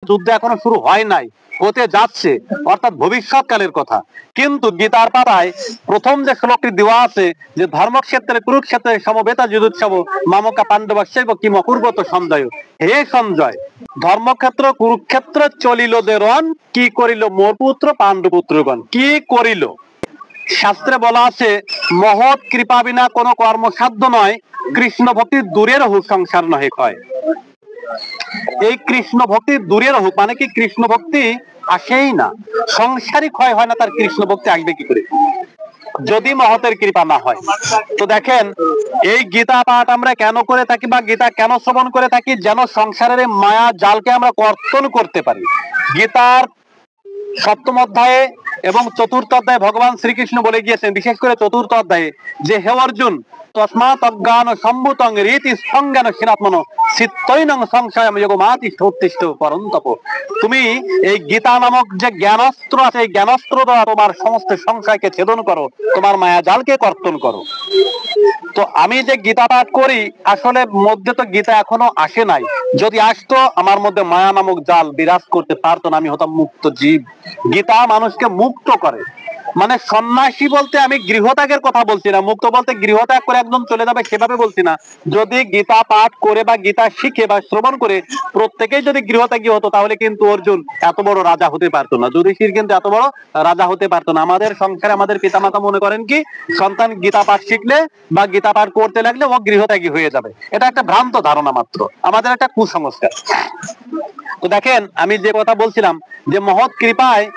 যুদ্ধ এখনো শুরু হয় নাই, হতে যাচ্ছে, অর্থাৎ ভবিষ্যৎকালের কথা। কিন্তু গীতার পাতায় প্রথম যে শ্লোকটি দেওয়া আছে যে ধর্মক্ষেত্রে কুরুক্ষেত্রে সমবেতা যুদ্ধোৎসব মামকা পাণ্ডবস্যৈব কিম অপূর্বত সঞ্জয়। হে সঞ্জয়, ধর্মক্ষেত্র কুরুক্ষেত্র চলিল যে রণ, কি করিল মোর পুত্র পাণ্ডুপুত্রগণ। কি করিল? শাস্ত্রে বলা আছে মহৎ কৃপা বিনা কোনো কর্মসাধ্য নয়, কৃষ্ণ ভক্তির দূরের হোক সংসার নহে ক্ষয়। এই কৃষ্ণ ভক্তি দূরের হোক মানে কি কৃষ্ণ ভক্তি আসেই না, সংসারই ক্ষয় হয় না, তার কৃষ্ণ ভক্তি আসবে কি করে যদি মহতের কৃপা না হয়। তো দেখেন এই গীতা পাঠ আমরা কেন করে থাকি বা গীতা কেন শ্রবণ করে থাকি, যেন সংসারের মায়া জালকে আমরা কর্তন করতে পারি। গীতার সপ্তম অধ্যায়ে এবং চতুর্থ অধ্যায়ে ভগবান শ্রীকৃষ্ণ বলে গিয়েছেন, বিশেষ করে চতুর্থ অধ্যায়ে, যে হে অর্জুন তস্মাৎ অজ্ঞান সম্ভূতং রীতি সংজ্ঞান সিনাত্মন চিত্তৈনং সংশয়ম যোগমাতিষ্ঠ উত্তিষ্ঠ পরন্তপ। তুমি এই গীতা নামক যে জ্ঞানাস্ত্র আছে, এই জ্ঞানাস্ত্র দ্বারা তোমার সমস্ত সংশয়কে ছেদন করো, তোমার মায়া জালকে কর্তন করো। তো আমি যে গীতা পাঠ করি আসলে মধ্যে তো গীতা এখনো আসে নাই, যদি আসতো আমার মধ্যে মায়া নামক জাল বিরাজ করতে পারতো না, আমি হতাম মুক্ত জীব। গীতা মানুষকে মুক্ত করে, মানে সন্ন্যাসী বলতে আমি গৃহত্যাগের কথা বলছি না, মুক্ত বলতে গৃহত্যাগ করে একদম চলে যাবে সেভাবে বলছি না। যদি গীতা পাঠ করে বা গীতা শিখে বা শ্রবণ করে প্রত্যেকেই যদি গৃহত্যাগী হতো তাহলে কিন্তু অর্জুন এত বড় রাজা হতে পারতো না, যুধিষ্ঠির কিন্তু এত বড় রাজা হতে পারতো না। আমাদের সংসারে আমাদের পিতামাতা মনে করেন কি সন্তান গীতা পাঠ শিখলে বা গীতা পাঠ করতে লাগলে ও গৃহত্যাগী হয়ে যাবে, এটা একটা ভ্রান্ত ধারণা মাত্র, আমাদের একটা কুসংস্কার। তো দেখেন আমি যে কথা বলছিলাম যে মহৎ কৃপায়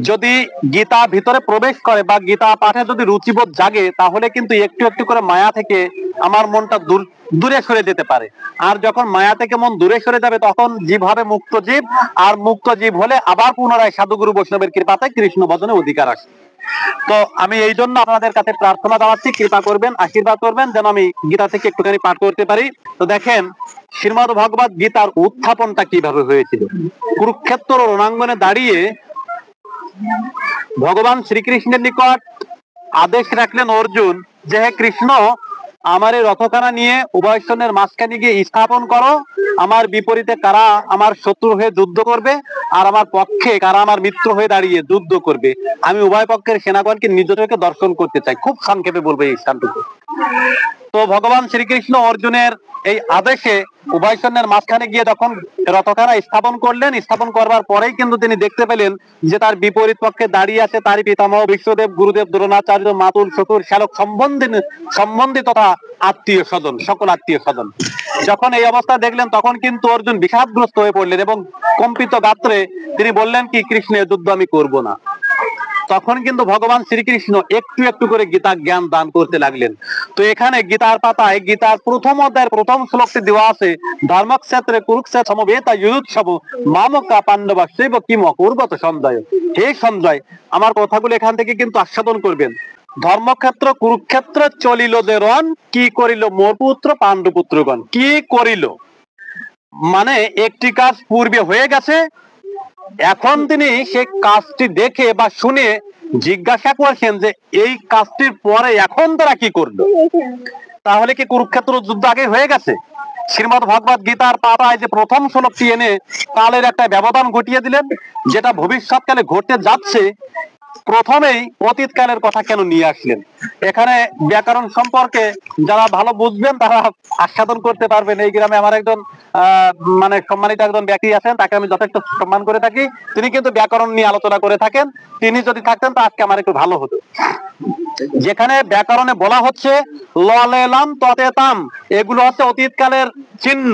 যদি গীতা ভিতরে প্রবেশ করে বা গীতা পাঠে যদি রুচিবোধ জাগে তাহলে কিন্তু একটু একটু করে মায়া থেকে আমার মনটা দূরে সরে যেতে পারে। আর যখন মায়া থেকে মন দূরে সরে যাবে তখন জীব হবে মুক্ত জীব, আর মুক্ত জীব হলে আবার পুনরায় সাধুগুরু বৈষ্ণবের কৃপাতে কৃষ্ণ ভজনে অধিকার আসে। তো আমি এই জন্য আপনাদের কাছে প্রার্থনা জানাচ্ছি, কৃপা করবেন, আশীর্বাদ করবেন যেন আমি গীতা থেকে একটুখানি পাঠ করতে পারি। তো দেখেন শ্রীমদ্ ভগবত গীতার উত্থাপনটা কিভাবে হয়েছিল। কুরুক্ষেত্র রণাঙ্গনে দাঁড়িয়ে ভগবান শ্রীকৃষ্ণের নিকট আদেশ রাখলেন অর্জুন যে হে কৃষ্ণ, আমার এই রথখানা নিয়ে উভয়স্তনের মাঝখানে গিয়ে স্থাপন করো, আমার বিপরীতে কারা আমার শত্রু হয়ে যুদ্ধ করবে আর আমার পক্ষে কারা আমার মিত্র হয়ে দাঁড়িয়ে যুদ্ধ করবে, আমি উভয় পক্ষের সেনাগণকে নিজ চোখে দর্শন করতে চাই। খুব সংক্ষেপে বলবো এই স্থানটুকু। তো ভগবান শ্রীকৃষ্ণ অর্জুনের এই আদেশে উভয়সৈন্যের মাঝখানে গিয়ে তখন রথখানা স্থাপন করলেন। স্থাপন করবার পরেই কিন্তু তিনি দেখতে পেলেন যে তার বিপরীত পক্ষে দাঁড়িয়ে আছে তারই পিতামহ বিশ্বদেব, গুরুদেব, দ্রোণাচার্য, মাতুল, শ্বশুর, শ্যালক সম্বন্ধী তথা আত্মীয় স্বজন, সকল আত্মীয় স্বজন। যখন এই অবস্থা দেখলেন তখন কিন্তু অর্জুন বিষাদগ্রস্ত হয়ে পড়লেন এবং কম্পিত গাত্রে তিনি বললেন কি কৃষ্ণের যুদ্ধ আমি করব না। তখন কিন্তু ভগবান শ্রীকৃষ্ণ একটু একটু করে গীতা জ্ঞান দান করতে লাগলেন। তো এখানে গীতার পাতায় গীতার প্রথম অধ্যায়ের প্রথম শ্লোকটি দেওয়া আছে ধর্মক্ষেত্রে কুরুক্ষেত্র সমবেতা যুদ্ধোৎসব মামকা পাণ্ডবস্যৈব কিম অপূর্বত সঞ্জয়। হে সঞ্জয়, আমার কথাগুলো এখান থেকে কিন্তু আস্বাদন করবেন। ধর্মক্ষেত্র কুরুক্ষেত্র চলিল যে রণ, কি করিল মোর পুত্র পাণ্ডুপুত্রগণ। কি করিল মানে একটি কাজ পূর্বে হয়ে গেছে, এখন তিনি সেই কাজটি দেখে বা শুনে জিজ্ঞাসা করছেন যে এই কাজটির পরে এখন তারা কি করলো। তাহলে কি কুরুক্ষেত্র যুদ্ধ আগে হয়ে গেছে? শ্রীমদ্ ভগবত গীতার পাতায় যে প্রথম শ্লোকটি এনে কালের একটা ব্যবধান ঘটিয়ে দিলেন, যেটা ভবিষ্যৎকালে ঘটতে যাচ্ছে, প্রথমেই অতীতকালের কথা কেন নিয়ে আসলেন? এখানে ব্যাকরণ সম্পর্কে যারা ভালো বুঝবেন তারা আস্বাদন করতে পারবেন। এই গ্রামে আমার একজন মানে সম্মানিত একজন ব্যক্তি আছেন, তাকে আমি যথেষ্ট সম্মান করে থাকি, তিনি কিন্তু ব্যাকরণ নিয়ে আলোচনা করে থাকেন। তিনি যদি থাকতেন তো আজকে আমার একটু ভালো হতো। যেখানে ব্যাকরণে বলা হচ্ছে ললেলাম ততেতাম, এগুলো হচ্ছে অতীতকালের চিহ্ন,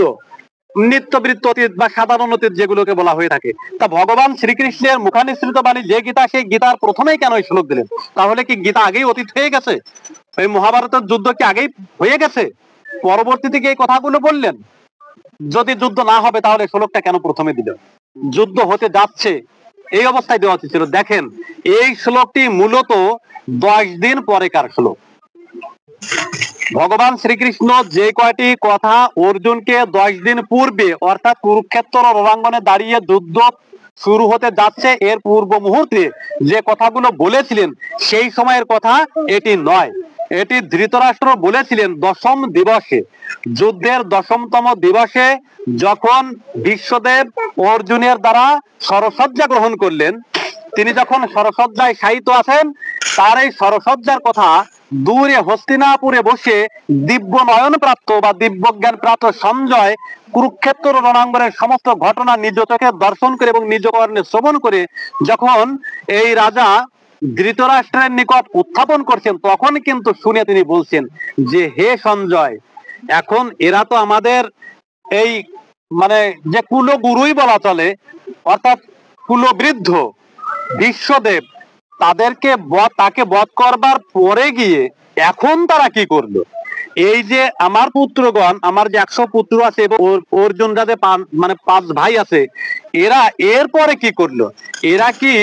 নিত্যবৃত্ত অতীত বা সাধারণ অতীত যেগুলোকে বলা হয়ে থাকে। তা ভগবান শ্রীকৃষ্ণের মুখানিসৃত বাণী যে গীতা, সেই গীতার প্রথমেই কেন এই শ্লোক দিলেন? তাহলে কি গীতা আগেই অতীত হয়ে গেছে? এই মহাভারতের যুদ্ধ কি আগেই হয়ে গেছে? পরবর্তীতে এই কথাগুলো বললেন? যদি যুদ্ধ না হবে তাহলে শ্লোকটা কেন প্রথমে দিল? যুদ্ধ হতে যাচ্ছে এই অবস্থায় দেওয়া উচিত ছিল। দেখেন এই শ্লোকটি মূলত 10 দিন পরেকার শ্লোক। ভগবান শ্রীকৃষ্ণ যে কয়টি কথা অর্জুনকে 10 দিন পূর্বে অর্থাৎ কুরুক্ষেত্র রণাঙ্গনে দাঁড়িয়ে যুদ্ধ শুরু হতে যাচ্ছে এর পূর্ব মুহূর্তে যে কথাগুলো বলেছিলেন সেই সময়ের কথা এটি নয়। এটি ধৃতরাষ্ট্র বলেছিলেন দশম দিবসে, যুদ্ধের দশমতম দিবসে যখন ভীষ্মদেব অর্জুনের দ্বারা সরসজ্জা গ্রহণ করলেন, তিনি যখন সরসজ্জায় শায়িত আছেন, তার এই সরসজ্জার কথা দূরে হস্তিনাপুরে বসে দিব্য নয়ন প্রাপ্ত বা দিব্য জ্ঞান প্রাপ্ত সঞ্জয় কুরুক্ষেত্র রণাঙ্গনের সমস্ত ঘটনা নিজ চোখে দর্শন করে এবং নিজ কর্ণে শ্রবণ করে যখন এই রাজা ধৃতরাষ্ট্রের নিকট উত্থাপন করছেন, তখন কিন্তু শুনে তিনি বলছেন যে হে সঞ্জয়, এখন এরা তো আমাদের এই মানে যে কুলগুরুই বলা চলে, অর্থাৎ কুলবৃদ্ধ বিশ্বদেব, তাকে বধ করবার পরে গিয়ে এখন তারা কি করলো? এই যে আমার পুত্রগণ, আমার যে 100 পুত্র আছে এবং অর্জুন যাদের মানে 5 ভাই আছে, এরা এরপরে কি করলো? এরা কি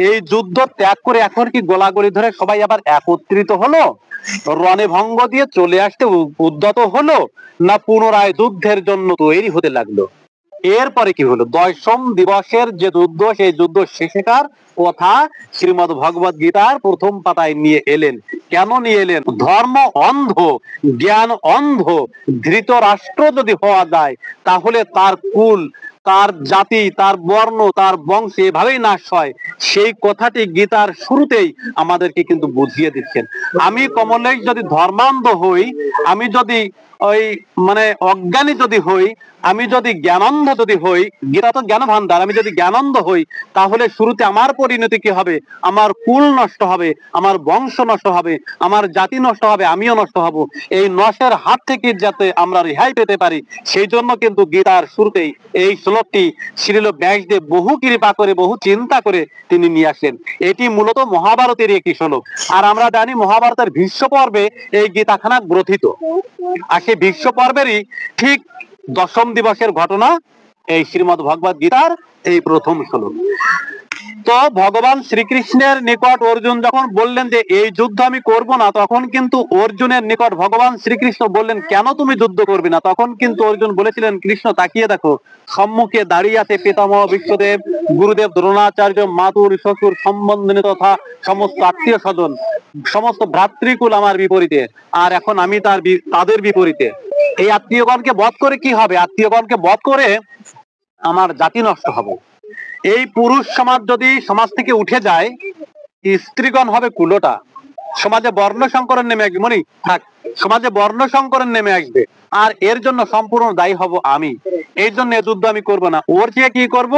এই যুদ্ধ ত্যাগ করে এখন কি গোলাগুলি ধরে সবাই আবার একত্রিত হলো, রণে ভঙ্গ দিয়ে চলে আসতে উদ্যত হলো, না পুনরায় যুদ্ধের জন্য তৈরি হতে লাগলো? এরপরে কি হলো? দশম দিবসের যে যুদ্ধ, সেই যুদ্ধ শেষেকার কথা শ্রীমদ্ ভগবত গীতার প্রথম পাতায় নিয়ে এলেন। কেন নিয়ে এলেন? ধর্ম অন্ধ, জ্ঞান অন্ধ ধৃতরাষ্ট্র যদি হওয়া যায়, তাহলে তার কুল, তার জাতি, তার বর্ণ, তার বংশ এভাবেই নাশ হয়। সেই কথাটি গীতার শুরুতেই আমাদেরকে কিন্তু বুঝিয়ে দিচ্ছেন। আমি কমলেশ যদি ধর্মান্ধ হই, আমি যদি ওই মানে অজ্ঞানী যদি হই, আমি যদি জ্ঞানান্ধ যদি হই, গীতা তো জ্ঞান ভান্ডার, আমি যদি জ্ঞানান্ধ হই, তাহলে শুরুতে আমার পরিণতি কি হবে? আমার কুল নষ্ট হবে, আমার বংশ নষ্ট হবে, আমার জাতি নষ্ট হবে, আমিও নষ্ট হব। এই নষ্টের হাত থেকে যাতে আমরা রেহাই পেতে পারি, সেই জন্য কিন্তু গীতার শুরুতেই এই শ্লোকটি শ্রীল ব্যাসদেব বহু কৃপা করে, বহু চিন্তা করে তিনি নিয়ে আসেন। এটি মূলত মহাভারতের একটি শ্লোক। আর আমরা জানি মহাভারতের ভীষ্ম পর্বে এই গীতাখানা গ্রথিত। আর সেই ভীষ্ম পর্বেরই ঠিক দশম দিবসের ঘটনা এই শ্রীমদ্ ভগবত গীতার এই প্রথম শ্লোক। তো ভগবান শ্রীকৃষ্ণের নিকট অর্জুন যখন বললেন যে এই যুদ্ধ আমি করব না, তখন কিন্তু অর্জুনের নিকট ভগবান শ্রীকৃষ্ণ বললেন কেন তুমি যুদ্ধ করবে না? তখন কিন্তু অর্জুন বলেছিলেন, কৃষ্ণ তাকিয়ে দেখো, সম্মুখে দাঁড়িয়ে আছে পিতামহ বিশ্বদেব, গুরুদেব দ্রোণাচার্য, মাতুর শ্বশুর সম্বন্ধী তথা সমস্ত আত্মীয় স্বজন, সমস্ত ভ্রাতৃকুল আমার বিপরীতে, আর এখন আমি তাদের বিপরীতে। এই আত্মীয়গণকে বধ করে কি হবে? আত্মীয়গণকে বধ করে আমার জাতি নষ্ট হবে। এই পুরুষ সমাজ যদি সমাজ থেকে উঠে যায়, স্ত্রীগণ হবে কুলোটা, সমাজে বর্ণ সংকরণ নেমে আসবে। মনি থাক, সমাজে বর্ণ সংকরণ নেমে আসবে, আর এর জন্য সম্পূর্ণ দায়ী হব আমি। এই জন্য যুদ্ধ আমি করব না। ওর চেয়ে কি করব?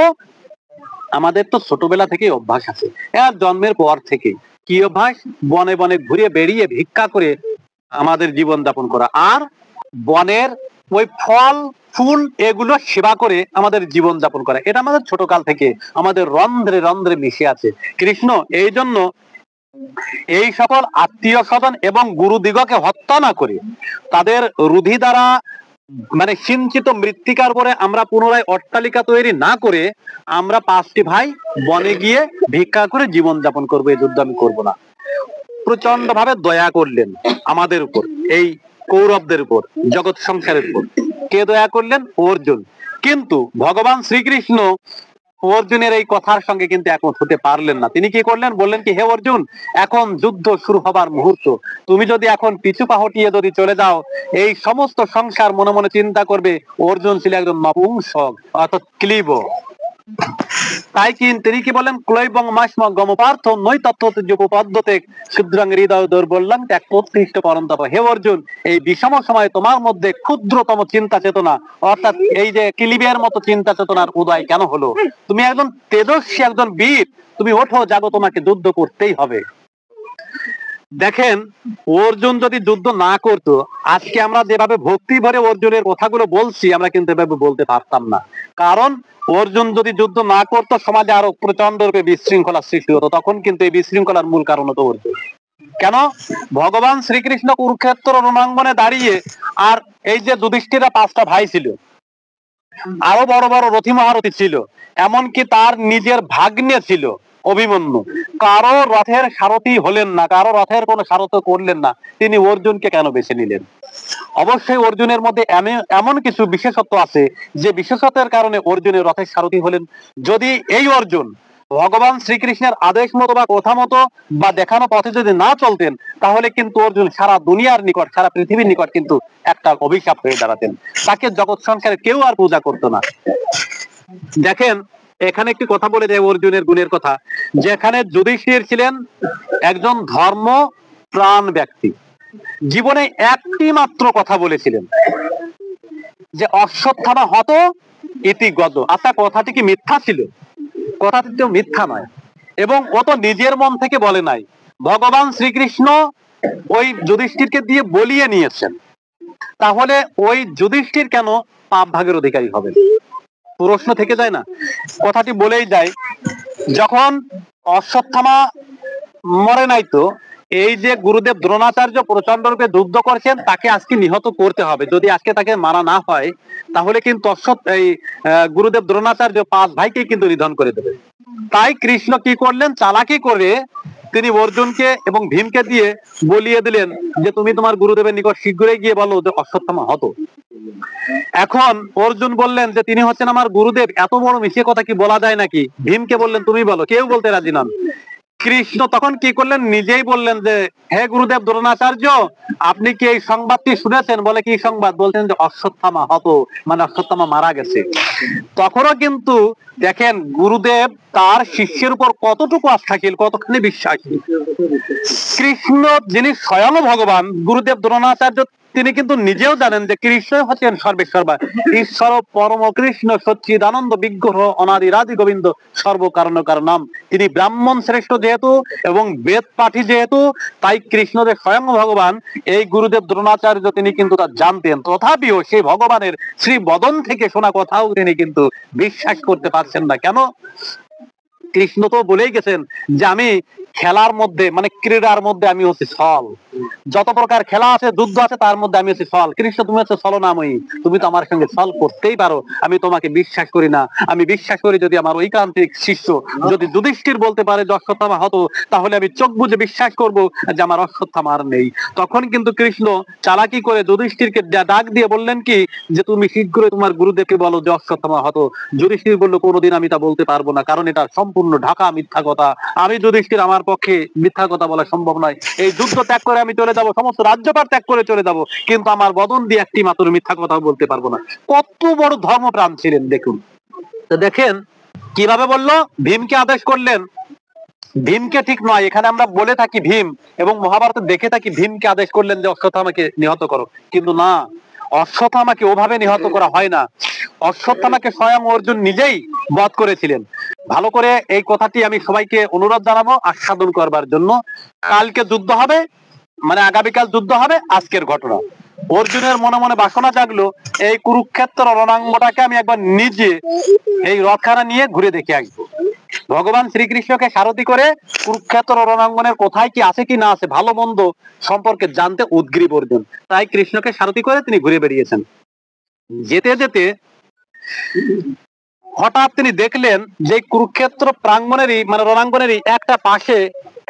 আমাদের তো ছোটবেলা থেকে অভ্যাস আছে, জন্মের পর থেকে কি অভ্যাস? বনে বনে ঘুরে বেরিয়ে ভিক্ষা করে আমাদের জীবন যাপন করা, আর বনের ওই ফল ফুল এগুলো সেবা করে আমাদের জীবন যাপন করা। এটা আমাদের ছোট কাল থেকে আমাদের রন্ধ্রে রন্ধ্রে মিশে আছে। কৃষ্ণ এই জন্য এই সকল আত্মীয় স্বজন এবং গুরুদিগকে হত্যা না করে, তাদের রুধি দ্বারা মানে সিঞ্চিত মৃত্তিকার পরে আমরা পুনরায় অট্টালিকা তৈরি না করে, আমরা 5টি ভাই বনে গিয়ে ভিক্ষা করে জীবন যাপন করবো। এই যুদ্ধ আমি করবো না। প্রচন্ড ভাবে দয়া করলেন আমাদের উপর, এই কৌরবদের উপর, জগৎ সংসারের উপর। কে দয়া করলেন? অর্জুন। কিন্তু ভগবান শ্রীকৃষ্ণ অর্জুনের এই কথার সঙ্গে কিন্তু একমত হতে পারলেন না। তিনি কি করলেন? বললেন কি, হে অর্জুন, এখন যুদ্ধ শুরু হবার মুহূর্ত, তুমি যদি এখন পিছু পা হটিয়ে যদি চলে যাও, এই সমস্ত সংসার মনে মনে চিন্তা করবে অর্জুন ছিল একজন নপুংসক, অর্থাৎ ক্লীব। তাই তিনি কি বলেন? ক্লৈবং মাস্ম গমপার্থ নৈ তত্ত্বপদ্ধতে ক্ষুদ্রাং হৃদয় দৌর্বল্যাং ত্যাক্তোৎকৃষ্ট পরন্তপ। হে অর্জুন, এই বিষম সময় তোমার মধ্যে ক্ষুদ্রতম চিন্তা চেতনা, অর্থাৎ এই যে ক্লীবের মতো চিন্তা চেতনার উদয় কেন হলো? তুমি একজন তেজস্বী, একজন বীর, তুমি ওঠো, জাগো, তোমাকে যুদ্ধ করতেই হবে। দেখেন, অর্জুন যদি যুদ্ধ না করতো, আজকে আমরা যেভাবে ভক্তি ভরে অর্জুনের কথাগুলো বলছি, আমরা কিন্তু এভাবে বলতে পারতাম না। কারণ অর্জুন যদি যুদ্ধ না করতো, সমাজে আরো প্রচন্ড রূপে বিশৃঙ্খলা সৃষ্টি হতো। তখন কিন্তু এই বিশৃঙ্খলার মূল কারণ হতো অর্জুন। কেন? ভগবান শ্রীকৃষ্ণ কুরুক্ষেত্র রণাঙ্গনে দাঁড়িয়ে, আর এই যে যুধিষ্ঠিরা 5টা ভাই ছিল, আরো বড় বড় রথী মহারথী ছিল, এমনকি তার নিজের ভাগ্নে ছিল অভিমন্যু, কারো রথের সারথি হলেন না, কারো রথের কোনো সারথ করলেন না। তিনি অর্জুনকে কেন বেছে নিলেন? অবশ্যই অর্জুনের মধ্যে এমন কিছু বিশেষত্ব আছে যে বিশেষত্বের কারণে অর্জুনের রথের সারথি হলেন। যদি এই অর্জুন ভগবান শ্রীকৃষ্ণের আদেশ মতো বা কথা মতো বা দেখানো পথে যদি না চলতেন, তাহলে কিন্তু অর্জুন সারা দুনিয়ার নিকট, সারা পৃথিবীর নিকট কিন্তু একটা অভিশাপ হয়ে দাঁড়াতেন। তাকে জগৎ সংসারে কেউ আর পূজা করতো না। দেখেন, এখানে একটি কথা বলে দেয় অর্জুনের গুণের কথা, যেখানে যুধিষ্ঠির ছিলেন একজন ধর্ম প্রাণ ব্যক্তি, জীবনে একটি মাত্র কথা বলেছিলেন যে অশ্বত্থামা হত ইতি গদ। আচ্ছা, কথাটি কি মিথ্যা ছিল? কথাটি তো মিথ্যা নয়, এবং ও তো নিজের মন থেকে বলে নাই, ভগবান শ্রীকৃষ্ণ ওই যুধিষ্ঠিরকে দিয়ে বলিয়ে নিয়েছেন। তাহলে ওই যুধিষ্ঠির কেন পাপ ভাগের অধিকারী হবে? প্রশ্ন থেকে যায় না? কথাটি বলেই যায়, যখন অশ্বত্থামা মরে নাই, তো এই যে গুরুদেব দ্রোণাচার্য প্রচন্ড রূপে যুদ্ধ করছেন, তাকে আজকে নিহত করতে হবে। যদি আজকে তাকে মারা না হয়, তাহলে কিন্তু গুরুদেব দ্রোণাচার্য 5 ভাইকে কিন্তু নিধন করে দেবে। তাই কৃষ্ণ কি করলেন, চালাকি করে তিনি অর্জুনকে এবং ভীমকে দিয়ে বলিয়ে দিলেন যে তুমি তোমার গুরুদেবের নিকট শীঘ্রই গিয়ে বলো যে অশ্বত্থামা হত। এখন অর্জুন বললেন যে তিনি হচ্ছেন আমার গুরুদেব, এত বড় মিশিয়ে কথা কি বলা যায় নাকি? ভীমকে বললেন তুমি বলো, কেউ বলতে রাজি নন। কৃষ্ণ তখন কি করলেন, নিজেই বললেন যে হে গুরুদেব দ্রোণাচার্য, আপনি কি এই সংবাদটি শুনেছেন? বলে কি সংবাদ? বলছেন যে অশ্বত্থামা হত, মানে অশ্বত্থামা মারা গেছে। তখনও কিন্তু দেখেন গুরুদেব তার শিষ্যের উপর কতটুকু আস্থাশীল, কতখানি বিশ্বাসী। কৃষ্ণ যিনি স্বয়ং ভগবান, গুরুদেব দ্রোণাচার্য তিনি কিন্তু নিজেও জানেন যে কৃষ্ণ হচ্ছেন সর্বেশ্বরবা, ঈশ্বর পরম কৃষ্ণ সচ্চিদানন্দ বিগ্রহ অনাদিরাদি গোবিন্দ সর্বকারণ কারণম। তিনি ব্রাহ্মণ শ্রেষ্ঠ যেহেতু এবং বেদ পাঠী যেহেতু, তাই কৃষ্ণ যে স্বয়ং ভগবান এই গুরুদেব দ্রোণাচার্য তিনি কিন্তু তা জানতেন। তথাপিও সেই ভগবানের শ্রী বদন থেকে শোনা কথাও তিনি কিন্তু বিশ্বাস করতে পারছেন না। কেন? কৃষ্ণ তো বলেই গেছেন যে আমি খেলার মধ্যে, মানে ক্রীড়ার মধ্যে আমি হচ্ছে ছল, যত প্রকার খেলা আছে, যুদ্ধ আছে, তার মধ্যে আমি হচ্ছে ছল। কৃষ্ণ তুমি হচ্ছে ছলনাময়ী, তুমি তো আমার সঙ্গে ছল করতেই পারো, আমি তোমাকে বিশ্বাস করি না। আমি বিশ্বাস করি যদি আমার ঐকান্তিক শিষ্য যদি যুধিষ্ঠির বলতে পারে যে অশ্বত্থামা হতো, তাহলে আমি চোখ বুঝে বিশ্বাস করব যে আমার অশ্বত্থামা আর নেই। তখন কিন্তু কৃষ্ণ চালাকি করে যুধিষ্ঠিরকে ডাক দিয়ে বললেন কি যে তুমি শীঘ্রই তোমার গুরুদেবকে বলো যে অশ্বত্থামা হতো। যুধিষ্ঠির বললো কোনোদিন আমি তা বলতে পারবো না, কারণ এটা সম্পূর্ণ ঢাকা মিথ্যা কথা। আমি যুধিষ্ঠির, আমার পক্ষে মিথ্যা কথা বলা সম্ভব নয়। এই যুদ্ধ ত্যাগ করে আমি চলে যাব, সমস্ত রাজ্যপাট ত্যাগ করে চলে যাব, কিন্তু আমার বদন দিয়ে একটি মাত্র মিথ্যা কথা বলতে পারবো না। কত বড় ধর্মপ্রাণ ছিলেন দেখুন। তো দেখেন কিভাবে বললো, ভীমকে আদেশ করলেন। ভীমকে ঠিক নয়, এখানে আমরা বলে থাকি ভীম, এবং মহাভারতে দেখে থাকি ভীমকে আদেশ করলেন যে অশ্বত্থামাকে নিহত করো, কিন্তু না, অশ্বত্থামাকে ওভাবে নিহত করা হয় না। অশ্বত্থামাকে স্বয়ং অর্জুন নিজেই বধ করেছিলেন। ভালো করে এই কথাটি আমি সবাইকে অনুরোধ জানাবো আস্বাদন করবার জন্য। কালকে যুদ্ধ হবে, মানে আগামীকাল যুদ্ধ হবে। আজকের ঘটনা, অর্জুনের মনে মনে বাসনা জাগলো এই কুরুক্ষেত্র রণাঙ্গটাকে আমি একবার নিজে এই রথখানা নিয়ে ঘুরে দেখে আসবো। ভগবান শ্রীকৃষ্ণকে সারথি করে কুরুক্ষেত্র রণাঙ্গনের কোথায় কি আছে কি না আছে, ভালো মন্দ সম্পর্কে জানতে উদগ্রীব অর্জুন। তাই কৃষ্ণকে সারথি করে তিনি ঘুরে বেরিয়েছেন। যেতে যেতে হঠাৎ তিনি দেখলেন যে কুরুক্ষেত্র প্রাঙ্গণেরই, মানে রণাঙ্গনেরই একটা পাশে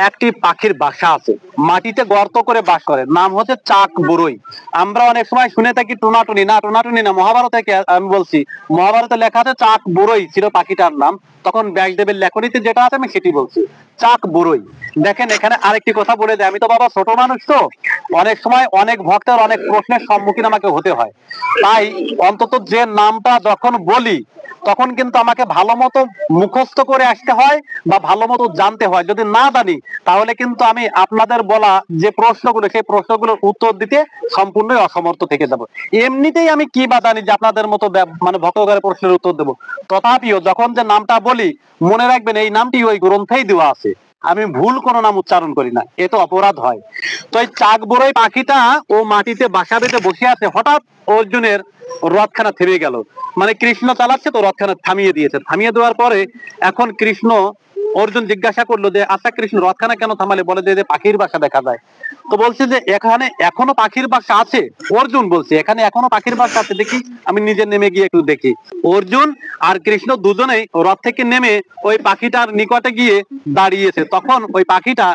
একটি পাখির বাসা আছে, মাটিতে গর্ত করে বাস করে, নাম হচ্ছে চাক বড়ই। আমরা অনেক সময় শুনে থাকি টোনাটুনি, না টোনাটুনি না, মহাভারতে আমি বলছি, মহাভারতে লেখা আছে চাক বড়ই ছিল পাখিটার নাম। তখন ব্যাসদেবের লেখনীতে যেটা আছে আমি সেটি বলছি, চাক বড়ই। দেখেন এখানে আরেকটি কথা বলে দেয়, আমি তো বাবা ছোট মানুষ, তো অনেক সময় অনেক ভক্তের অনেক প্রশ্নের সম্মুখীন আমাকে হতে হয়। তাই অন্তত যে নামটা যখন বলি তখন কিন্তু আমাকে ভালো মতো মুখস্থ করে আসতে হয় বা ভালো মতো জানতে হয়। যদি না জানি তাহলে কিন্তু আমি আপনাদের বলা যে প্রশ্নগুলো, সেই প্রশ্নগুলোর উত্তর দিতে সম্পূর্ণই অসমর্থ থেকে যাব। এমনিতেই আমি কি বা জানি যে আপনাদের মতো মানে ভক্তদের প্রশ্নের উত্তর দেবো। তথাপিও যখন যে নামটা বলি, মনে রাখবেন এই নামটি ওই গ্রন্থেই দেওয়া আছে, আমি ভুল কোনো নাম উচ্চারণ করি না, এ তো অপরাধ হয়। তো এই চাক বড়ই পাখিটা ও মাটিতে বাসা বেঁধে বসে আছে। হঠাৎ অর্জুনের রথখানা থেমে গেল, মানে কৃষ্ণ চালাচ্ছে তো রথখানা থামিয়ে দিয়েছে। থামিয়ে দেওয়ার পরে এখন কৃষ্ণ, অর্জুন জিজ্ঞাসা করলো যে আচ্ছা কৃষ্ণ রথখানা কেন থামালে? বলে যে পাখির বাসা দেখা যায়। তো বলছে যে এখানে এখনো পাখির বাসা আছে। অর্জুন বলছে এখানে এখনো পাখির বাসা আছে, দেখি আমি নিজে নেমে গিয়ে একটু দেখি। অর্জুন আর কৃষ্ণ দুজনেই রথ থেকে নেমে ওই পাখিটার নিকটে গিয়ে দাঁড়িয়েছে। তখন ওই পাখিটা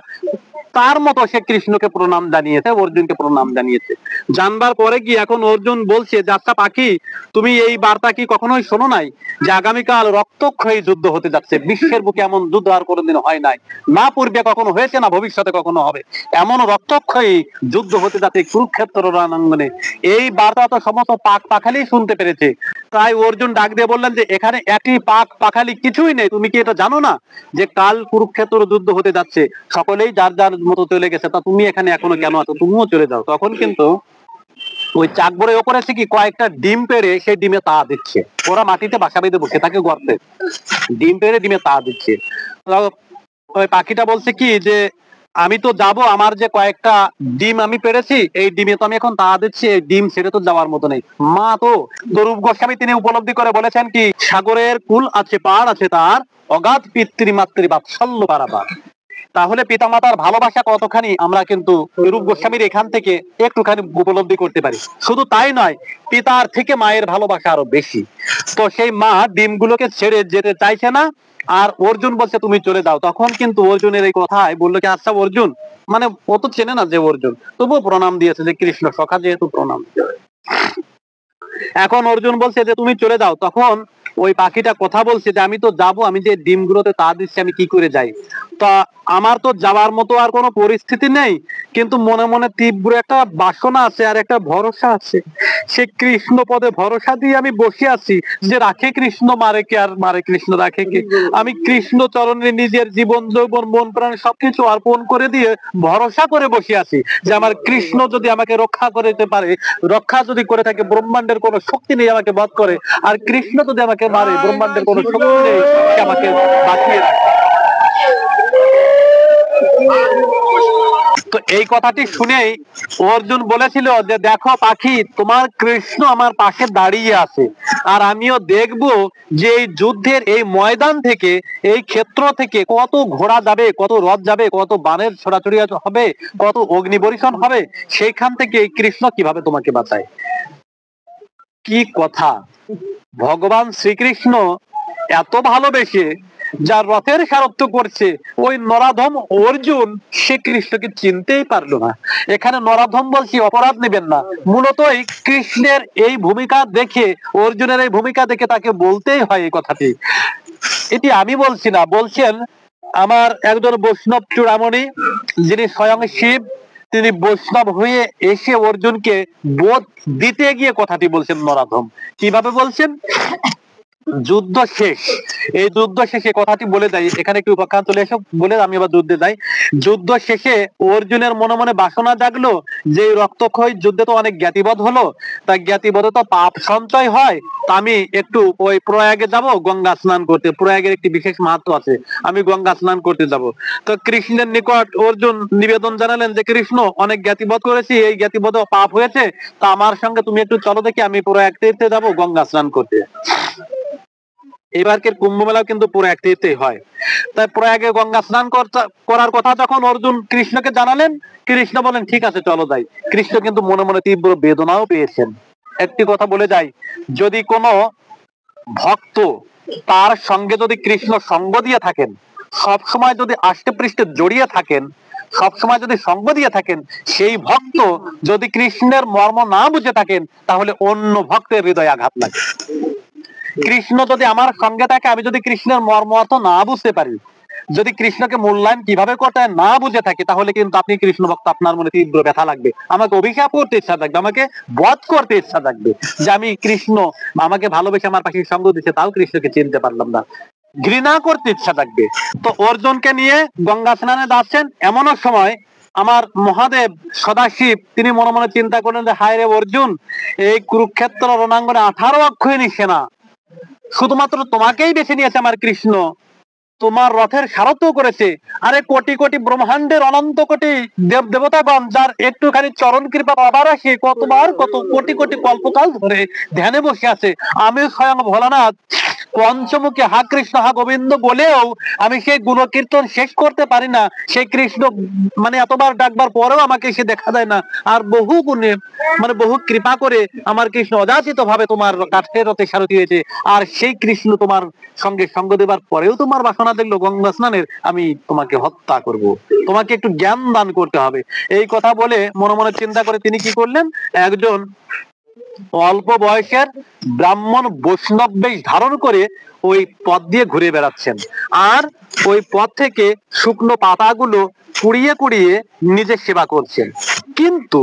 তার মতো সে কৃষ্ণকে প্রণাম জানিয়েছে, অর্জুনকে প্রণাম জানিয়েছে। জানবার পরে কি এখন অর্জুন বলছে যে আচ্ছা পাখি, তুমি এই বার্তা কি কখনোই শোনো নাই যে আগামীকাল রক্তক্ষয়ী যুদ্ধ হতে যাচ্ছে? বিশ্বের বুকে এমন যুদ্ধ আর কোনোদিন হয় নাই, না পূর্বে কখনো হয়েছে, না ভবিষ্যতে কখনো হবে। এমন রক্তক্ষয়ী যুদ্ধ হতে যাচ্ছে কুরুক্ষেত্র রণাঙ্গনে। এই বার্তা তো সমস্ত পাক পাখালি শুনতে পেরেছে। তাই অর্জুন ডাক দিয়ে বললেন যে এখানে একই পাক পাখালি কিছুই নেই, তুমি কি এটা জানো না যে কাল কুরুক্ষেত্র যুদ্ধ হতে যাচ্ছে? সকলেই যার যার মতো চলে গেছে, তা তুমি এখানে এখনো কেন আছো? তুমিও চলে যাও। তখন কিন্তু ওই চাকবরে ওপরে কি কয়েকটা ডিম পেড়ে সেই ডিমে তা দিচ্ছে। ওরা মাটিতে বাসা বেঁধে বসে থাকে গর্তে, ডিম পেড়ে ডিমে তা দিচ্ছে। ওই পাখিটা বলছে কি যে আমি তো যাব, আমার যে কয়েকটা ডিম আমি পেরেছি এই ডিমে তো আমি এখন তা দিচ্ছি, এই ডিম ছেড়ে তো যাওয়ার মতো নেই। মা তো রূপ গোস্বামী তিনি উপলব্ধি করে বলেছেন কি, সাগরের কুল আছে পাড় আছে তার, অগাধ পিতৃমাতৃ বাৎসল্য পারাবার। তাহলে পিতামাতার ভালোবাসা কতখানি আমরা কিন্তু রূপ গোস্বামীর এখান থেকে একটুখানি উপলব্ধি করতে পারি। শুধু তাই নয়, পিতার থেকে মায়ের ভালোবাসা আরো বেশি। তো সেই মা ডিমগুলোকে ছেড়ে যেতে চাইছে না, আর অর্জুন বলছে তুমি চলে যাও। তখন কিন্তু অর্জুনের এই কথায় বললো কি আচ্ছা অর্জুন, মানে ও তো চেনে না যে অর্জুন, তবুও প্রণাম দিয়েছে যে কৃষ্ণ সখা যেহেতু প্রণাম। এখন অর্জুন বলছে যে তুমি চলে যাও। তখন ওই পাখিটা কথা বলছে যে আমি তো যাব, আমি যে ডিমগুলোতে তা দিচ্ছি আমি কি করে যাই? তা আমার তো যাওয়ার মতো আর কোনো পরিস্থিতি নেই, কিন্তু মনে মনে তীব্র একটা বাসনা আছে আর একটা ভরসা আছে। সে কৃষ্ণ পদে ভরসা দিয়ে আমি বসে আছি যে রাখে কৃষ্ণ মারে কে, আর মারে কৃষ্ণ রাখে কে। আমি কৃষ্ণ চরণে নিজের জীবন যৌবন মন প্রাণ সবকিছু অর্পণ করে দিয়ে ভরসা করে বসে আছি যে আমার কৃষ্ণ যদি আমাকে রক্ষা করতে পারে, রক্ষা যদি করে থাকে, ব্রহ্মাণ্ডের কোনো শক্তি নেই আমাকে বধ করে, আর কৃষ্ণ যদি আমাকে মারে, ব্রহ্মাণ্ডের কোনো শক্তি নেই সে আমাকে বাঁচিয়ে রাখে। তো এই কথাটি শুনেই অর্জুন বলেছিল যে দেখো পাখি, তোমার কৃষ্ণ আমার পাশে দাঁড়িয়ে আছে, আর আমিও দেখব যে এই যুদ্ধের এই ময়দান থেকে, এই ক্ষেত্র থেকে কত ঘোড়া যাবে, কত রথ যাবে, কত বানের ছড়াছড়ি হবে, কত অগ্নিবর্ষণ হবে, সেইখান থেকে এই কৃষ্ণ কিভাবে তোমাকে বাঁচায়। কি কথা! ভগবান শ্রীকৃষ্ণ এত ভালোবেসে যার রথের সারথ্য করছে, ওই নরাধম অর্জুন সে কৃষ্ণকে চিনতেই পারলো না। এখানে নরাধম বলছি অপরাধ নেবেন না, মূলত এই কৃষ্ণের এই ভূমিকা দেখে, অর্জুনের এই ভূমিকা দেখে তাকে বলতেই হয় এই কথাটি। এটি আমি বলছি না, বলছেন আমার একজন বৈষ্ণব চূড়ামণি, যিনি স্বয়ং শিব, তিনি বৈষ্ণব হয়ে এসে অর্জুনকে বোধ দিতে গিয়ে কথাটি বলছেন নরাধম। কিভাবে বলছেন? যুদ্ধ শেষ, এই যুদ্ধ শেষে কথাটি বলে দেয়, এখানে একটু উপাখ্যান চলে এসো বলে আমি আবার যুদ্ধে যাই। যুদ্ধ শেষে অর্জুনের মনে মনে বাসনা জাগলো যে রক্তক্ষয়ী যুদ্ধে তো অনেক জ্ঞাতিবধ হলো, তাই জ্ঞাতিবধে তো পাপ সঞ্চয় হয়, তা আমি একটু ওই প্রয়াগে যাব গঙ্গা স্নান করতে। প্রয়াগের একটি বিশেষ মাহাত্ম্য আছে, আমি গঙ্গা স্নান করতে যাব। তো কৃষ্ণের নিকট অর্জুন নিবেদন জানালেন যে কৃষ্ণ, অনেক জ্ঞাতিবধ করেছি, এই জ্ঞাতিবধ পাপ হয়েছে, তা আমার সঙ্গে তুমি একটু চলো দেখি, আমি প্রয়াগ তীর্থে যাব গঙ্গা স্নান করতে। এবারকের কুম্ভ মেলাও কিন্তু প্রয়াগ তীর্থে হয়। তাই প্রয়াগে গঙ্গা স্নান করার কথা যখন অর্জুন কৃষ্ণকে জানালেন, কৃষ্ণ বলেন ঠিক আছে চলো যাই। কৃষ্ণ কিন্তু মনে মনে তীব্র বেদনাও পেয়েছেন। একটি কথা বলে যাই, যদি কোনো ভক্ত তার সঙ্গে যদি কৃষ্ণ সঙ্গ দিয়ে থাকেন, সব সময় যদি আষ্টে পৃষ্ঠে জড়িয়ে থাকেন, সব সময় যদি সঙ্গ দিয়ে থাকেন, সেই ভক্ত যদি কৃষ্ণের মর্ম না বুঝে থাকেন, তাহলে অন্য ভক্তের হৃদয়ে আঘাত লাগে। কৃষ্ণ যদি আমার সঙ্গে থাকে, আমি যদি কৃষ্ণের মর্ম অর্থ না বুঝতে পারি, যদি কৃষ্ণকে মূল্যায়ন কিভাবে করতে হয় না বুঝে থাকি, তাহলে কিন্তু আপনি কৃষ্ণ ভক্ত, আপনার মনে তীব্র ব্যথা লাগবে, আমাকে অভিশাপ করতে ইচ্ছা থাকবে, আমাকে বধ করতে ইচ্ছা থাকবে যে আমি কৃষ্ণ আমাকে ভালোবেসে আমার পাশে সঙ্গ দিচ্ছে, তাও কৃষ্ণকে চিনতে পারলাম না, ঘৃণা করতে ইচ্ছা থাকবে। তো অর্জুনকে নিয়ে গঙ্গা স্নানে যাচ্ছেন, এমনও সময় আমার মহাদেব সদাশিব তিনি মনে মনে চিন্তা করলেন যে হায় রে অর্জুন, এই কুরুক্ষেত্র রণাঙ্গনে 18 অক্ষয়িনী সেনা শুধুমাত্র তোমাকেই বেছে নিয়েছে আমার কৃষ্ণ, তোমার রথের সারথ্য করেছে। আরে কোটি কোটি ব্রহ্মাণ্ডের অনন্ত কোটি দেব দেবতাগণ যার একটুখানি চরণ কৃপা পাবার আসে, কতবার কত কোটি কোটি কল্পকাল ধরে ধ্যানে বসে আছে, আমি স্বয়ং ভোলানাথ পঞ্চমুখে হা কৃষ্ণ হা গোবিন্দ বলেও আমি সেই গুণকীর্তন শেষ করতে পারি না। সেই কৃষ্ণ মানে এতবার ডাকবার পরেও আমাকে সে দেখা দেয় না। আর বহু গুণে মানে বহু কৃপা করে আমার কৃষ্ণ অযাচিত ভাবে তোমার কাঠের রথে সারথি হয়েছে। আর সেই কৃষ্ণ তোমার সঙ্গে সঙ্গ দেবার পরেও তোমার বাসনা দেখলো গঙ্গা স্নানের, আমি তোমাকে হত্যা করব, তোমাকে একটু জ্ঞান দান করতে হবে। এই কথা বলে মনে মনে চিন্তা করে তিনি কি করলেন, একজন অল্প বয়সের ব্রাহ্মণ বৈষ্ণব বেশ ধারণ করে ওই পথ দিয়ে ঘুরে বেড়াচ্ছেন। আর ওই পথ থেকে শুকনো পাতাগুলো কুড়িয়ে কুড়িয়ে নিজের সেবা করছেন। কিন্তু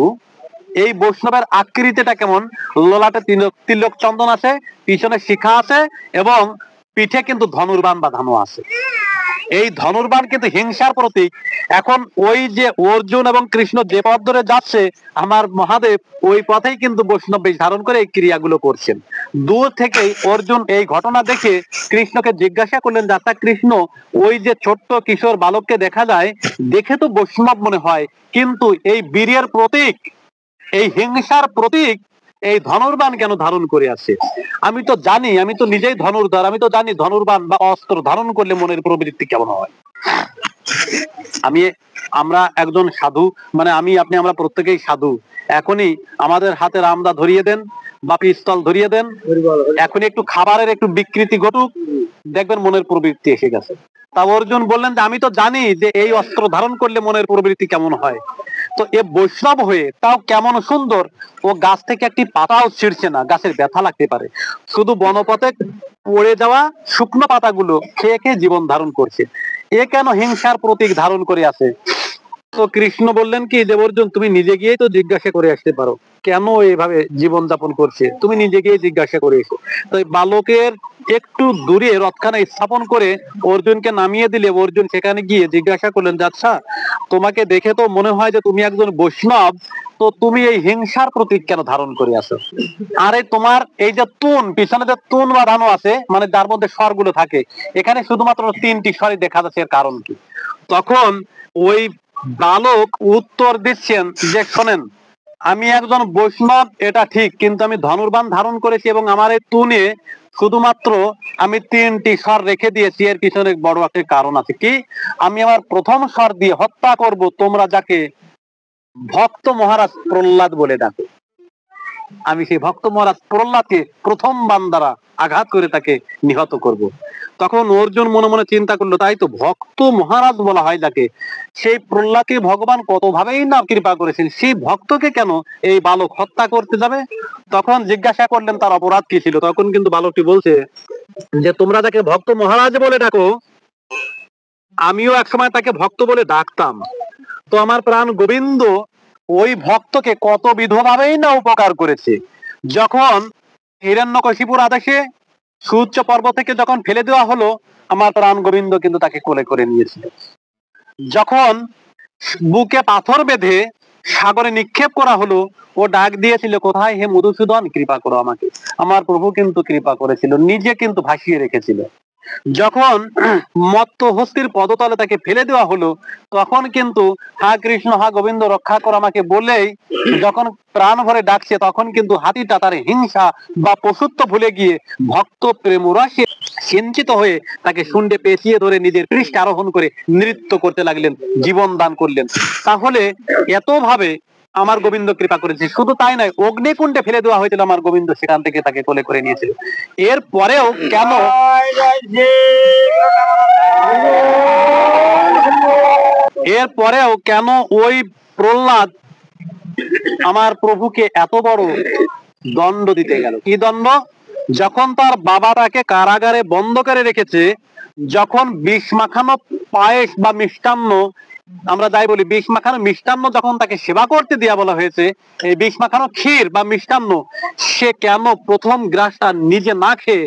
এই বৈষ্ণবের আকৃতিটা কেমন, ললাটে তিলক চন্দন আছে, পিছনে শিখা আছে এবং পিঠে কিন্তু ধনুর্বাণ বাঁধানো আছে। এই ধনুর্বাণ কিন্তু হিংসার প্রতীক। এখন ওই যে অর্জুন এবং কৃষ্ণ যে পথ ধরে যাচ্ছে, আমার মহাদেব ওই পথেই কিন্তু বৈষ্ণব বেশ ধারণ করে এই ক্রিয়াগুলো করছেন। দূর থেকেই অর্জুন এই ঘটনা দেখে কৃষ্ণকে জিজ্ঞাসা করলেন, যাতা কৃষ্ণ, ওই যে ছোট্ট কিশোর বালককে দেখা যায়, দেখে তো বৈষ্ণব মনে হয়, কিন্তু এই বীরের প্রতীক, এই হিংসার প্রতীক এই ধনুর্বাণ কেন ধারণ করে আছে? আমি তো জানি, আমি তো নিজেই ধনুর্ধর, আমি তো জানি ধনুর্বাণ বা অস্ত্র ধারণ করলে মনের প্রবৃত্তি কেমন হয়। আমরা একজন সাধু, মানে আমি আপনি আমরা প্রত্যেকেই সাধু। এখনই আমাদের হাতে রামদা ধরিয়ে দেন বা পিস্তল ধরিয়ে দেন, এখনই একটু খাবারের একটু বিকৃতি ঘটুক, দেখবেন মনের প্রবৃত্তি এসে গেছে। তা অর্জুন বললেন যে আমি তো জানি যে এই অস্ত্র ধারণ করলে মনের প্রবৃত্তি কেমন হয়। তো এ বৈষ্ণব হয়ে তাও কেমন সুন্দর, ও গাছ থেকে একটি পাতাও ছিঁড়ছে না, গাছের ব্যথা লাগতে পারে, শুধু বনপথে পড়ে যাওয়া শুকনো পাতাগুলো খেয়ে খেয়ে জীবন ধারণ করছে। এ কেন হিংসার প্রতীক ধারণ করে আছে? তো কৃষ্ণ বললেন কি, যে অর্জুন তুমি নিজে গিয়েই তো জিজ্ঞাসা করে আসতে পারো কেন এইভাবে জীবন যাপন করছে, তুমি নিজে গিয়ে জিজ্ঞাসা করে এসো। তো বালকের একটু দূরে রথখানা স্থাপন করে অর্জুনকে নামিয়ে দিলে অর্জুন সেখানে গিয়ে জিজ্ঞাসা করলেন, আচ্ছা তোমাকে দেখে তো মনে হয় যে তুমি একজন বৈষ্ণব, তো তুমি এই হিংসার প্রতীক কেন ধারণ করে আছো? আরে তোমার এই যে তুন, পিছনে যে তুন বাঁধানো আছে, মানে যার মধ্যে স্বরগুলো থাকে, এখানে শুধুমাত্র 3টি স্বরই দেখা যাচ্ছে, এর কারণ কি? তখন ওই বালক উত্তর দিচ্ছেন যে শোনেন, আমি একজন বৈষ্ণব এটা ঠিক, কিন্তু আমি ধনুর্বাণ ধারণ করেছি এবং আমার এই তুনে শুধুমাত্র আমি 3টি স্বর রেখে দিয়েছি। এর পিছনে বড় একটা কারণ আছে। কি? আমি আমার প্রথম স্বর দিয়ে হত্যা করব তোমরা যাকে ভক্ত মহারাজ প্রহ্লাদ বলে ডাকো। আমি সেই ভক্ত মহারাজ প্রহ্লাদকে প্রথম বাণ দ্বারা আঘাত করে তাকে নিহত করব। তখন অর্জুন মনে মনে চিন্তা করলো, তাই তো ভক্ত মহারাজ বলা হয় যাকে, সেই প্রহ্লাদকে ভগবান কত ভাবেই না কৃপা করেছেন, সেই ভক্তকে কেন এই বালক হত্যা করতে যাবে? তখন জিজ্ঞাসা করলেন তার অপরাধ কি ছিল। তখন কিন্তু বালকটি বলছে যে তোমরা যাকে ভক্ত মহারাজ বলে ডাকো, আমিও একসময় তাকে ভক্ত বলে ডাকতাম। তো আমার প্রাণ গোবিন্দ ওই ভক্তকে কত বিধভাবেই না উপকার করেছে। যখন হিরণ্যকশিপুর আদেশে সুউচ্চ পর্বত থেকে যখন ফেলে দেওয়া হলো, আমার প্রাণ গোবিন্দ কিন্তু তাকে কোলে করে নিয়েছিল। যখন বুকে পাথর বেঁধে সাগরে নিক্ষেপ করা হলো, ও ডাক দিয়েছিল, কোথায় হে মধুসূদন, কৃপা করো আমাকে। আমার প্রভু কিন্তু কৃপা করেছিল, নিজে কিন্তু ভাসিয়ে রেখেছিল। যখন মত্ত হস্তির পদতলে তাকে ফেলে দেওয়া হলো, তখন কিন্তু হা কৃষ্ণ হা গোবিন্দ রক্ষা কর আমাকে বলেই যখন প্রাণ ভরে ডাকছে, তখন কিন্তু হাতিটা তার হিংসা বা পশুত্ব ভুলে গিয়ে ভক্ত প্রেমরসে সিঞ্চিত হয়ে তাকে শুন্ডে পেঁচিয়ে ধরে নিজের পৃষ্ঠে আরোহণ করে নৃত্য করতে লাগলেন, জীবন দান করলেন। তাহলে এত ভাবে আমার গোবিন্দ কৃপা করেছে। শুধু তাই নয়, অগ্নিকুণ্ডে ফেলে দেওয়া হয়েছিল, আমার গোবিন্দ সেখান থেকে তাকে কোলে করে নিয়েছিল। এর পরেও কেন ওই প্রহ্লাদ আমার প্রভুকে এত বড় দণ্ড দিতে গেল? কি দণ্ড? যখন তার বাবা তাকে কারাগারে বন্ধ করে রেখেছে, যখন বিষ মাখানো পায়েস বা মিষ্টান্ন, আমরা যাই বলি বিষ মাখানো মিষ্টান্ন, যখন তাকে সেবা করতে দেয়া বলা হয়েছে, এই বিষ মাখানো ক্ষীর বা মিষ্টান্ন সে কেন প্রথম গ্রাসটা নিজে না খেয়ে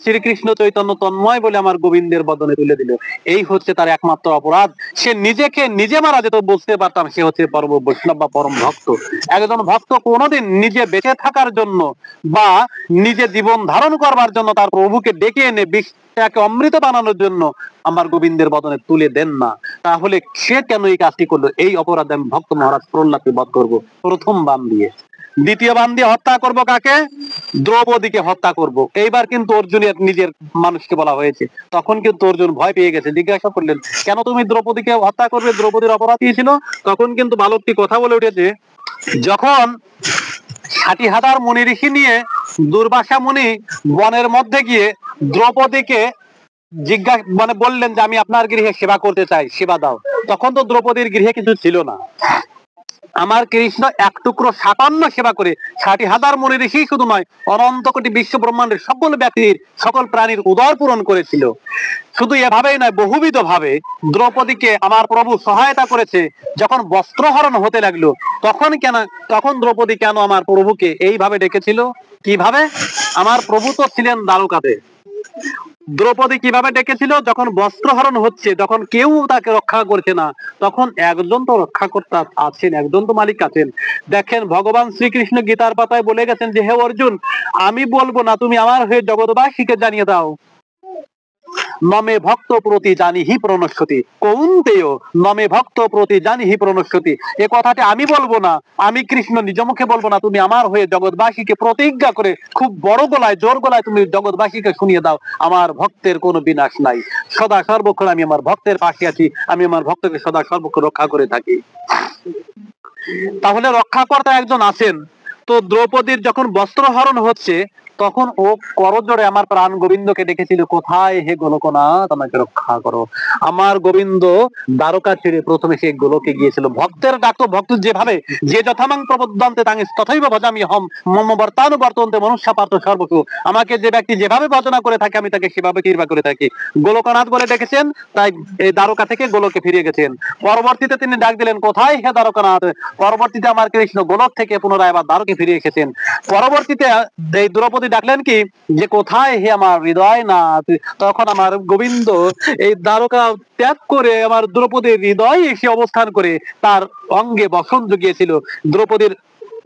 শ্রীকৃষ্ণ চৈতন্য তন্ময় বলে আমার গোবিন্দের বদনে তুলে দিল? এই হচ্ছে তার একমাত্র অপরাধ। সে নিজেকে নিজে মারা যেত, বুঝতে পারতাম সে হচ্ছে পরম বৈষ্ণব বা পরম ভক্ত। একজন ভক্ত কোনোদিন নিজে বেঁচে থাকার জন্য বা নিজে জীবন ধারণ করবার জন্য তার প্রভুকে ডেকে এনে বিষটাকে অমৃত বানানোর জন্য আমার গোবিন্দের বদনে তুলে দেন না। তাহলে সে কেন এই কাজটি করলো? এই অপরাধে আমি ভক্ত মহারাজ প্রহ্লাদকে বধ করবো প্রথম বাণ দিয়ে। দ্বিতীয় বান দিয়ে হত্যা করব কাকে? দ্রৌপদীকে হত্যা করব। এইবার কিন্তু অর্জুনের নিজের মানুষকে বলা হয়েছে। তখন কিন্তু অর্জুন ভয় পেয়ে গেছে, জিজ্ঞাসা করলেন কেন তুমি দ্রৌপদীকে হত্যা করবে? দ্রৌপদীর অপরাধ কি ছিল? তখন কিন্তু বালকটি কথা বলে উঠেছে, যখন 60,000 মুনি ঋষি নিয়ে দুর্বাসা মুনি বনের মধ্যে গিয়ে দ্রৌপদীকে মানে বললেন যে আমি আপনার গৃহে সেবা করতে চাই, সেবা দাও। তখন তো দ্রৌপদীর গৃহে কিছু ছিল না। আমার কৃষ্ণ এক টুকরো 57 সেবা করে 60,000 মুনি ঋষি শুধু নয়, অনন্ত কোটি বিশ্ব ব্রহ্মাণ্ডের সকল ব্যক্তির, সকল প্রাণীর উদর পূরণ করেছিল। শুধু এভাবেই নয়, বহুবিধ ভাবে দ্রৌপদীকে আমার প্রভু সহায়তা করেছে। যখন বস্ত্রহরণ হতে লাগলো, তখন দ্রৌপদী কেন আমার প্রভুকে এইভাবে ডেকেছিল? কিভাবে? আমার প্রভু তো ছিলেন দ্বারকাতে। দ্রৌপদী কিভাবে ডেকেছিল? যখন বস্ত্রহরণ হচ্ছে, যখন কেউ তাকে রক্ষা করছে না, তখন একজন তো রক্ষাকর্তা আছেন, একজন তো মালিক আছেন। দেখেন ভগবান শ্রীকৃষ্ণ গীতার পাতায় বলে গেছেন যে হে অর্জুন, আমি বলবো না, তুমি আমার হয়ে জগৎবাসীকে জানিয়ে দাও। নমে ভক্ত প্রতি জানিহি প্রণশ্যতি, কৌন্তেয় নমে ভক্ত প্রতি জানিহি প্রণশ্যতি। এ কথাটি আমি বলবো না, আমি কৃষ্ণ নিজ মুখে বলবো না, তুমি আমার হয়ে জগৎবাসীকে প্রতিজ্ঞা করে খুব বড় গলায়, জোর গলায় তুমি জগৎবাসীকে শুনিয়ে দাও, আমার ভক্তের কোনো বিনাশ নাই, সদা সর্বক্ষণ আমি আমার ভক্তের পাশে আছি, আমি আমার ভক্তকে সদা সর্বক্ষণ রক্ষা করে থাকি। তাহলে রক্ষাকর্তা একজন আছেন। তো দ্রৌপদীর যখন বস্ত্রহরণ হচ্ছে, তখন ও করজোড়ে আমার প্রাণ গোবিন্দকে ডেকেছিল, কোথায় হে গোলকনাথ, আমাকে রক্ষা করো। আমার গোবিন্দ দ্বারকা ছেড়ে প্রথমে সে গোলকে গিয়েছিল। ভক্তের ডাক তো ভক্ত যেভাবে, যে যথামাং প্রবদ্যন্তে তাং তথৈব ভজামি হম মম বর্তানুবর্তন্তে মনুষ্য পার্থ সর্বসু। আমাকে যে ব্যক্তি যেভাবে ভজনা করে থাকে, আমি তাকে সেভাবে কৃপা করে থাকি। গোলকনাথ বলে ডেকেছেন, তাই এই দ্বারকা থেকে গোলকে ফিরে গেছেন। পরবর্তীতে তিনি ডাক দিলেন, কোথায় হে দ্বারকানাথ। পরবর্তীতে আমার কৃষ্ণ গোলক থেকে পুনরায় আবার দ্বারকে ফিরে এসেছেন। পরবর্তীতে এই দ্রৌপদী ডাকলেন কি, যে কোথায় হে আমার হৃদয় নাথ। তখন আমার গোবিন্দ এই দ্বারকা ত্যাগ করে আমার দ্রৌপদীর হৃদয়ে এসে অবস্থান করে তার অঙ্গে বসন জুগিয়েছিল। দ্রৌপদীর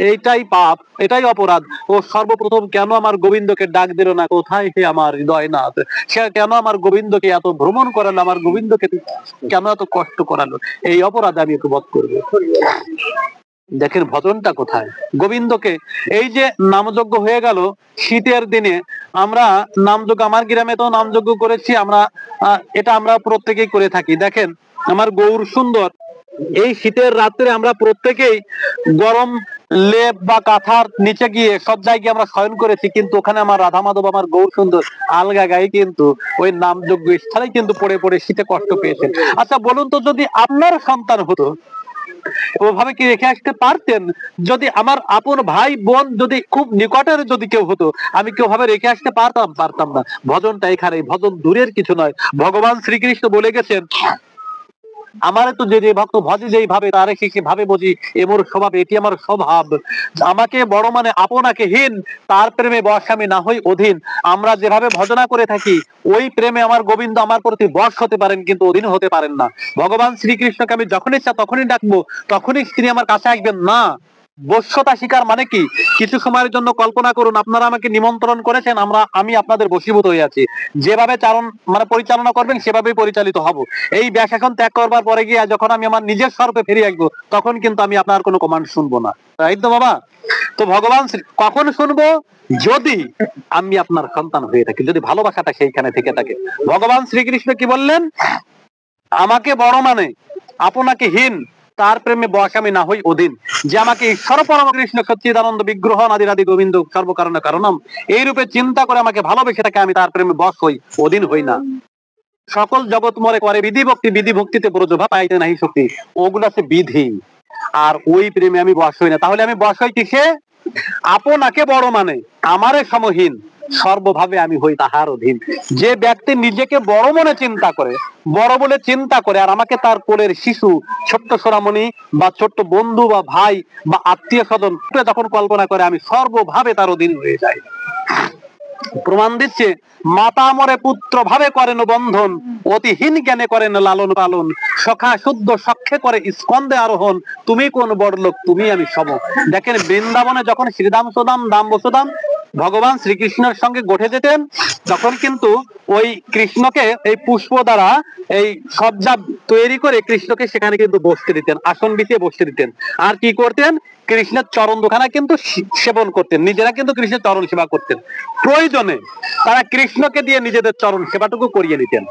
এইটাই পাপ, এটাই অপরাধ। ও সর্বপ্রথম কেন আমার গোবিন্দকে ডাক দিল না, কোথায় হে আমার হৃদয় নাথ। সে কেন আমার গোবিন্দকে এত ভ্রমণ করালো, আমার গোবিন্দকে কেন এত কষ্ট করালো, এই অপরাধ আমি একটু বধ করবো। দেখেন ভজনটা কোথায় গোবিন্দকে। এই যে নামযজ্ঞ হয়ে গেল শীতের দিনে, আমরা নামযজ্ঞ, আমার গ্রামে তো নামযজ্ঞ করেছি আমরা, এটা আমরা প্রত্যেকেই করে থাকি। দেখেন আমার গৌর সুন্দর, এই শীতের রাত্রে আমরা প্রত্যেকেই গরম লেপ বা কাঁথার নিচে গিয়ে সব জায়গায় আমরা শয়ন করেছি, কিন্তু ওখানে আমার রাধা মাধব, আমার গৌর সুন্দর আলগা গায়ে কিন্তু ওই নামযজ্ঞ স্থানে কিন্তু পড়ে পড়ে শীতে কষ্ট পেয়েছেন। আচ্ছা বলুন তো, যদি আপনার সন্তান হতো, ওভাবে কি রেখে আসতে পারতেন? যদি আমার আপন ভাই বোন যদি খুব নিকটের যদি কেউ হতো, আমি কি ওভাবে রেখে আসতে পারতাম না। ভজনটা এখানে, ভজন দূরের কিছু নয়। ভগবান শ্রীকৃষ্ণ বলে গেছেন, আমার তো যে ভক্ত ভজে যেই ভাবে, তারে সে ভাবে বুঝি এ মোর স্বভাব, এটি আমার স্বভাব। আমাকে বড় মানে আপনাকে হীন, তার প্রেমে বশ আমি না হই অধীন। আমরা যেভাবে ভজনা করে থাকি, ওই প্রেমে আমার গোবিন্দ আমার প্রতি বশ হতে পারেন, কিন্তু অধীন হতে পারেন না। ভগবান শ্রীকৃষ্ণকে আমি যখনই ইচ্ছা তখনই ডাকবো, তখনই তিনি আমার কাছে আসবেন না। বশ্যতা শিকার মানে কি? কিছু সময়ের জন্য কল্পনা করুন, আপনারা আমাকে নিমন্ত্রণ করেছেন, আমি আপনাদের বশীভূত হয়ে আছি, যেভাবে পরিচালনা করবেন সেভাবেই পরিচালিত হব। এই ব্যাসাসন ত্যাগ করবার পরে গিয়ে যখন আমি আমার নিজের স্বরূপে ফিরে আসবো, তখন কিন্তু আমি আপনার কোনো কমান্ড শুনবো না, তাই তো বাবা? তো ভগবান কখন শুনবো? যদি আমি আপনার সন্তান হয়ে থাকি, যদি ভালোবাসাটা সেইখানে থেকে থাকে। ভগবান শ্রীকৃষ্ণ কি বললেন? আমাকে বড় মানে আপনাকে হীন, তার প্রেমে বশ আমি না হই অধীন। যে আমাকে ঈশ্বর পরম কৃষ্ণ সচ্চিদানন্দ বিগ্রহ আদিরাদি গোবিন্দ সর্বকারণ কারণম এই রূপে চিন্তা করে আমাকে ভালোবেসে থাকে, আমি তার প্রেমে বশ হই, অধীন হই না। সকল জগৎ মরে করে বিধি ভক্তি, বিধি ভক্তিতে ব্রজভা পাইতে নাহি শক্তি। ওগুলা সে বিধি, আর ওই প্রেমে আমি বশ হই না। তাহলে আমি বশ হই কিসে? আপনাকে বড় মানে আমারে সমহীন, সর্বভাবে আমি হই তাহার অধীন। যে ব্যক্তি নিজেকে বড় মনে চিন্তা করে, বড় বলে চিন্তা করে, আর আমাকে তার কোলের শিশু, ছোট্ট সোনামণি বা ছোট্ট বন্ধু বা ভাই বা আত্মীয় স্বজন যখন কল্পনা করে, আমি সর্বভাবে তার অধীন হয়ে যাই। প্রমাণ দিচ্ছে, মাতা মরে পুত্র ভাবে করেন বন্ধন, অতিহীন জ্ঞানে করেন লালন পালন, সখা শুদ্ধ সখ্যে করে স্কন্দে আরোহণ, তুমি কোন বড় লোক, তুমি আমি সম। দেখেন বৃন্দাবনে যখন শ্রীদাম সুদাম দাম বসুদাম ভগবান শ্রীকৃষ্ণের সঙ্গে গঠে যেতেন, তখন কিন্তু ওই কৃষ্ণকে এই পুষ্প দ্বারা এই সজ্জা তৈরি করে কৃষ্ণকে সেখানে কিন্তু বসতে দিতেন, আসন বিছিয়ে বসতে দিতেন। আর কি করতেন? কৃষ্ণের চরণ দুখানা কিন্তু সেবন করতেন, নিজেরা কিন্তু কৃষ্ণের চরণ সেবা করতেন। প্রয়োজনে তারা কৃষ্ণকে দিয়ে নিজেদের চরণ সেবাটুকু করিয়ে নিতেন।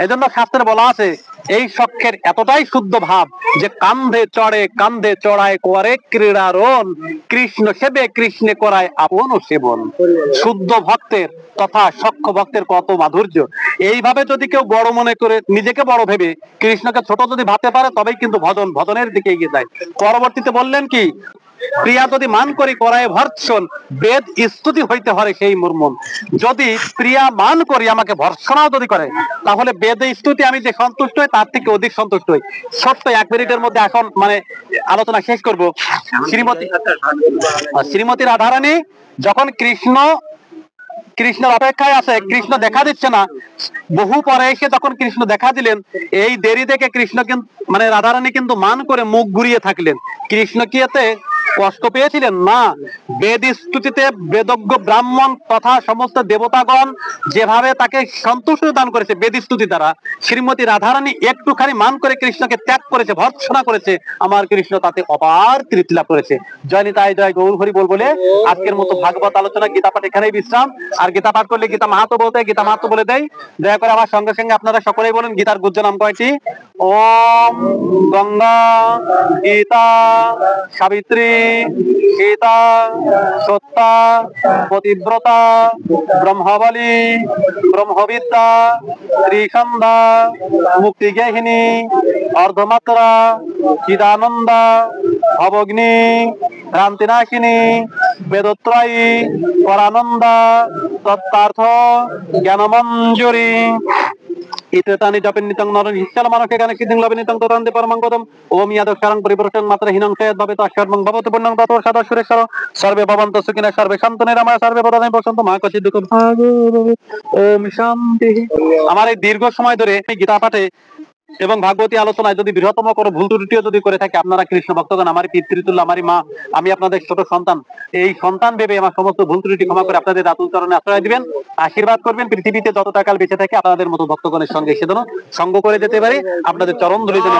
এজন্য শাস্ত্রে বলা আছে এই সখ্যের এতটাই শুদ্ধ ভাব যে কান্ধে চড়ায় করে ক্রীড়ারণ, কৃষ্ণ সেবে কৃষ্ণে করায় আপন সেবন। শুদ্ধ ভক্তের তথা সখ্য ভক্তের কত মাধুর্য। এইভাবে যদি কেউ বড় মনে করে নিজেকে বড় ভেবে কৃষ্ণকে ছোট যদি ভাবতে পারে তবেই কিন্তু ভজনের দিকে এগিয়ে যায়। পরবর্তীতে বললেন কি, প্রিয়া যদি মান করি করায় ভর্ৎসন, বেদ স্তুতি হইতে হরে সেই মুর্মন। যদি প্রিয়া মান করি আমাকে ভর্ৎসনাও যদি করে তাহলে বেদ স্তুতি আমি যে সন্তুষ্ট হই তার থেকে অধিক সন্তুষ্ট হই। ছোট্ট 1 মিনিটের মধ্যে এখন মানে আলোচনা শেষ করব। শ্রীমতী রাধারানী যখন কৃষ্ণের অপেক্ষায় আছে, কৃষ্ণ দেখা দিচ্ছে না, বহু পরে এসে যখন কৃষ্ণ দেখা দিলেন, এই দেরি দেখে কৃষ্ণ কিন্তু মানে রাধারানী কিন্তু মান করে মুখ ঘুরিয়ে থাকলেন। কৃষ্ণ কি এতে কষ্ট পেয়েছিলেন? না। বেদ স্তুতিতে বেদজ্ঞ ব্রাহ্মণ তথা সমস্ত দেবতাগণ যেভাবে তাকে সন্তুষ্ট দান করেছে বেদ স্তুতি দ্বারা, শ্রীমতী রাধারানী একটুখানি মান করে কৃষ্ণকে ত্যাগ করেছে, ভর্ৎসনা করেছে, আমার কৃষ্ণ তাতে অপার তৃপ্তি লাভ করেছে। জয় নিতাই জয় গৌর হরি বল বলে আজকের মতো ভাগবত আলোচনা গীতা পাঠ এখানেই বিশ্রাম। আর গীতা পাঠ করলে গীতা মাহাত্ম্য বলতে গীতা মাহাত্ম্য বলে দেয়। দয়া করে আমার সঙ্গে সঙ্গে আপনারা সকলেই বলেন গীতার গুজ্জ নাম কয়টি? ওম গঙ্গা, গীতা, সাবিত্রী, সীতা, সত্যা, পতিব্রতা, ব্রহ্মবলী, ব্রহ্মবিদ্যা, ত্রিসন্ধ্যা, মুক্তিগেহিনী, অর্ধমাত্রা, চিদানন্দা, ভবগ্নি, ভ্রান্তিনাশিনী, বেদত্রয়ী, পরানন্দা, তত্ত্বার্থ, জ্ঞানমঞ্জুরি, ইত্যাদি জপেন নিতং নরন হিসাল মানকে গানে সিদ্ধিং লবে নিতং ততান্তে পরমাঙ্গতম। ওম ইয়াদক্ষরং পরিবর্তন মাত্র হিনং চেদ ভবে তস্মাৎ ভবতু পুণ্যং ততো সদা সুরেশ্বর সর্বে ভবন্তু সুখিনঃ সর্বে সন্তু নিরাময়া সর্বে বদনে বসন্তু মা কচিৎ দুঃখ ভাগ। ওম শান্তি। আমার এই দীর্ঘ সময় ধরে গীতা পাঠে এবং ভাগবতী আলোচনায় যদি বৃহত্তম কোনো ভুল ত্রুটিও যদি করে থাকে, আপনারা কৃষ্ণ ভক্তগণ, আমারই পিতৃতুল্য, আমারই মা, আমি আপনাদের ছোট সন্তান, এই সন্তান ভেবে আমার সমস্ত ভুল ত্রুটি ক্ষমা করে আপনাদের আতুল চরণে আশ্রয় দিবেন, আশীর্বাদ করবেন। পৃথিবীতে যতটা কাল বেঁচে থাকে আপনাদের মতো ভক্তগণের সঙ্গে সে যেন সঙ্গ করে যেতে পারে। আপনাদের চরণ ধরে যেন